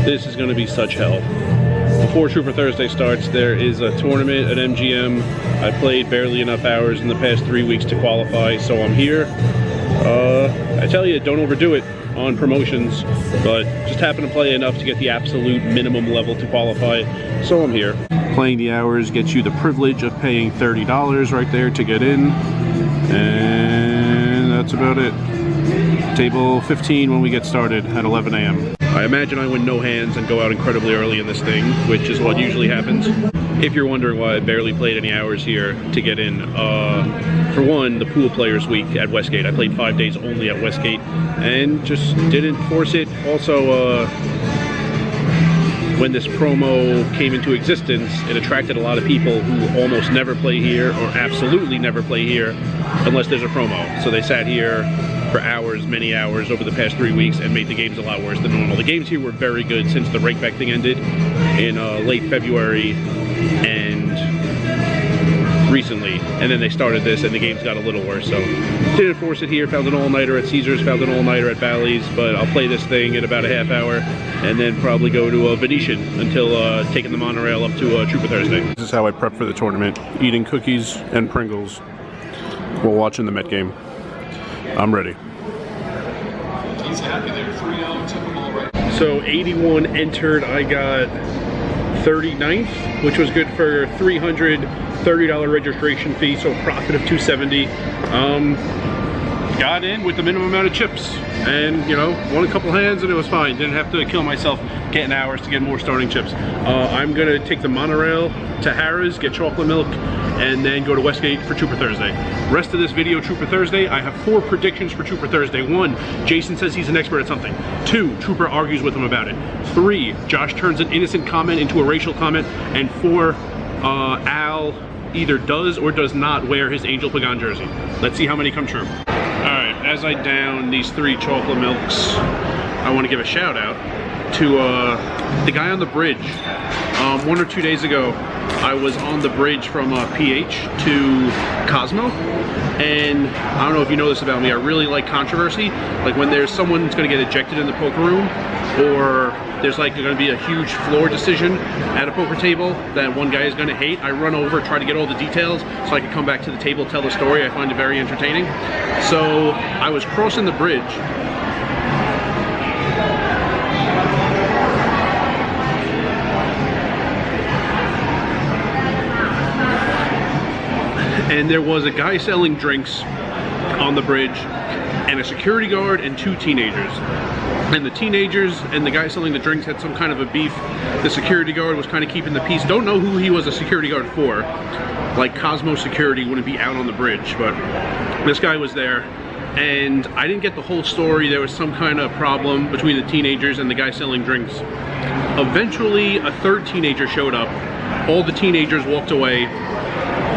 This is going to be such hell. Before Trooper Thursday starts, there is a tournament at MGM. I played barely enough hours in the past 3 weeks to qualify, so I'm here. I tell you, don't overdo it on promotions, but just happen to play enough to get the absolute minimum level to qualify, so I'm here. Playing the hours gets you the privilege of paying $30 right there to get in, and that's about it. Table 15 when we get started at 11 a.m. I imagine I win no hands and go out incredibly early in this thing, which is what usually happens. If you're wondering why I barely played any hours here to get in, for one, the pool players week at Westgate. I played 5 days only at Westgate and just didn't force it. Also, when this promo came into existence, it attracted a lot of people who almost never play here or absolutely never play here unless there's a promo. So they sat here for hours, many hours over the past 3 weeks and made the games a lot worse than normal. The games here were very good since the rakeback thing ended in late February and recently, and then they started this and the games got a little worse, so didn't force it here. Found an all-nighter at Caesars, found an all-nighter at Bally's, but I'll play this thing in about a half hour and then probably go to a Venetian until taking the monorail up to Trooper Thursday. This is how I prep for the tournament, eating cookies and Pringles while watching the Met game. I'm ready. He's happy there, 3-0, took them all right. So 81 entered, I got 39th, which was good for $330 registration fee, so a profit of $270. Got in with the minimum amount of chips and, you know, won a couple hands and it was fine. Didn't have to kill myself getting hours to get more starting chips. I'm gonna take the monorail to Harrah's, get chocolate milk, and then go to Westgate for Trooper Thursday. Rest of this video, Trooper Thursday, I have 4 predictions for Trooper Thursday. 1, Jason says he's an expert at something. 2, Trooper argues with him about it. 3, Josh turns an innocent comment into a racial comment. And 4, Al either does or does not wear his Angel Pagan jersey. Let's see how many come true. Alright, as I down these 3 chocolate milks, I want to give a shout out to the guy on the bridge. 1 or 2 days ago, I was on the bridge from PH to Cosmo, and I don't know if you know this about me, I really like controversy. Like when there's someone who's going to get ejected in the poker room, or there's like going to be a huge floor decision at a poker table that one guy is going to hate, I run over, try to get all the details so I can come back to the table, tell the story. I find it very entertaining. So I was crossing the bridge, and there was a guy selling drinks on the bridge and a security guard and 2 teenagers. And the teenagers and the guy selling the drinks had some kind of a beef. The security guard was kind of keeping the peace. Don't know who he was a security guard for. Like Cosmo security wouldn't be out on the bridge, but this guy was there. And I didn't get the whole story. There was some kind of problem between the teenagers and the guy selling drinks. Eventually, a 3rd teenager showed up. All the teenagers walked away.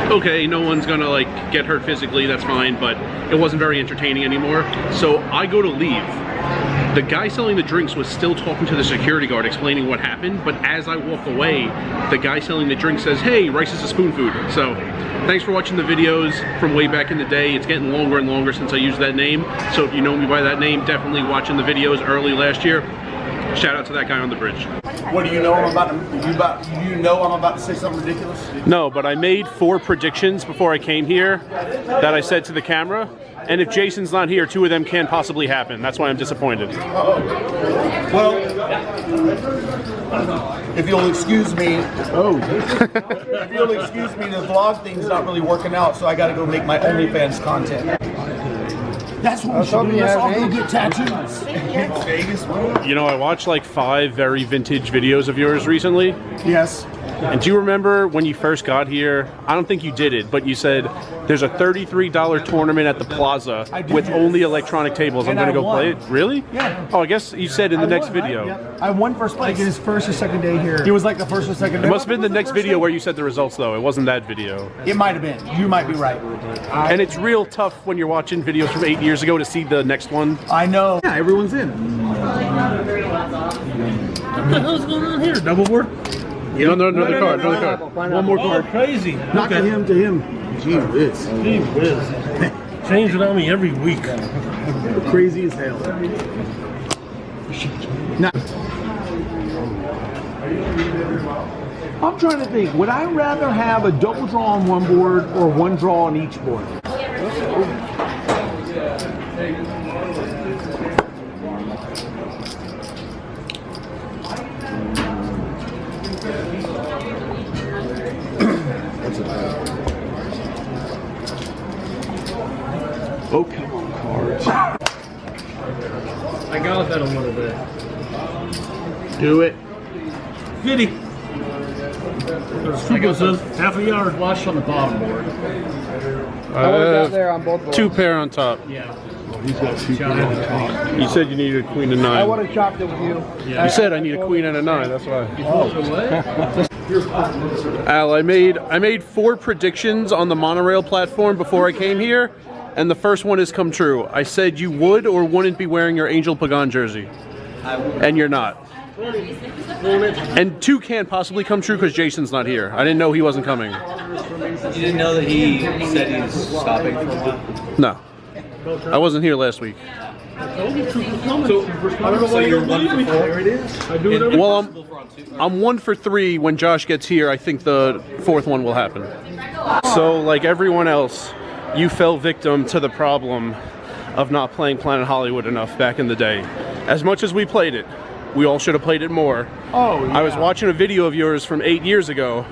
Okay, no one's gonna like get hurt physically, that's fine, but it wasn't very entertaining anymore. So I go to leave. The guy selling the drinks was still talking to the security guard, explaining what happened, but as I walk away, the guy selling the drink says, "Hey, rice is a spoon food." So thanks for watching the videos from way back in the day. It's getting longer and longer since I used that name, so if you know me by that name, definitely watching the videos early last year. Shout out to that guy on the bridge. What do you know? I'm about to. You know I'm about to say something ridiculous. No, but I made 4 predictions before I came here that I said to the camera, and if Jason's not here, 2 of them can't possibly happen. That's why I'm disappointed. Well, if you'll excuse me. Oh. If you'll excuse me, the vlog thing's not really working out, so I got to go make my OnlyFans content. That's what we should do. Let's all go get tattoos. You know, I watched like 5 very vintage videos of yours recently. Yes. And do you remember when you first got here? I don't think you did it, but you said there's a $33 tournament at the Plaza with only electronic tables. I'm going to go play it. Really? Yeah. Oh, I guess you said in the next video. Yeah. I won first place. Like his first or second day here. It was like the first or second day. It must have been the next video where you said the results, though. It wasn't that video. It might have been. You might be right. And it's real tough when you're watching videos from 8 years ago to see the next one. I know. Yeah, everyone's in. What the hell's going on here? Double board? Yeah, another card. One more card. Crazy. Not to him, to him. Gee whiz. Gee whiz. Change it on me every week. Crazy as hell. I'm trying to think. Would I rather have a double draw on one board or one draw on each board? Pokemon cards. I got that a little bit. Do it. 50. There's says half a yard. Flush on the bottom board. There on both boards. 2 pair on top. Yeah. He's got 2 on the top. You said you needed a queen and I 9. would have chopped it with you. You said I need a queen and a 9. That's why. Oh. Al, I made 4 predictions on the monorail platform before I came here, and the first one has come true. I said you would or wouldn't be wearing your Angel Pagan jersey, and you're not. And 2 can't possibly come true because Jason's not here. I didn't know he wasn't coming. You didn't know that he said he's stopping for a while? No, I wasn't here last week. So you're 1 for 4? Well, I'm 1 for 3. When Josh gets here, I think the 4th one will happen. So, like everyone else, you fell victim to the problem of not playing Planet Hollywood enough back in the day. As much as we played it, we all should have played it more. Oh, yeah. I was watching a video of yours from 8 years ago,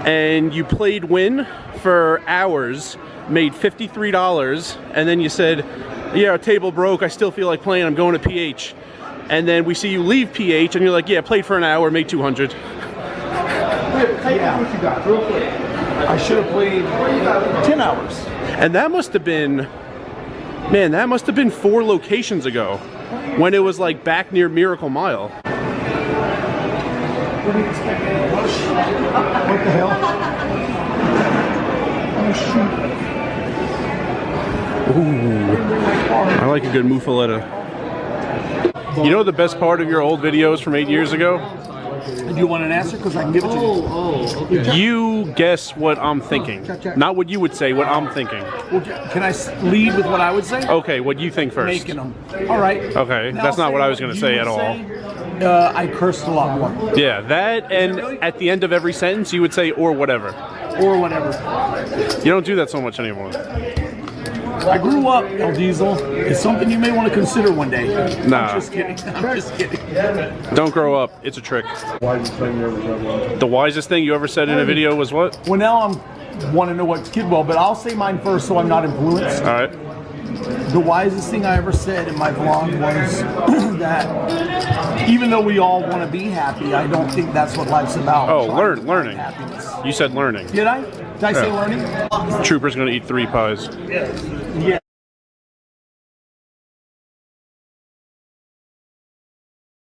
and you played Win for hours, made $53, and then you said, yeah, our table broke, I still feel like playing, I'm going to PH. And then we see you leave PH, and you're like, yeah, played for an hour, made 200. Yeah. What you got, real quick. I should have played 10 hours. And that must have been, man, that must have been 4 locations ago, when it was like back near Miracle Mile. What the hell? Oh, shoot. Ooh, I like a good muffaletta. You know the best part of your old videos from 8 years ago? Do you want an answer? Because I can give it to you. Okay. You guess what I'm thinking. Not what you would say, what I'm thinking. Well, can I lead with what I would say? Okay, what do you think first? Making them. All right. Okay, Now that's not say what I was going to you say would at all. say. I cursed a lot more. Yeah, that, and at the end of every sentence you would say, or whatever. Or whatever. You don't do that so much anymore. I grew up, El Diesel. It's something you may want to consider one day. Nah. I'm just kidding. I'm just kidding. Don't grow up, it's a trick. The wisest thing you ever said in a video was what? Well, now I'm want to know what's kid well, but I'll say mine first so I'm not influenced. All right. The wisest thing I ever said in my vlog was that even though we all want to be happy, I don't think that's what life's about. Oh, Trying to find learning. happiness. You said learning. Did I? Did I say learning? Trooper's gonna eat 3 pies. Yeah.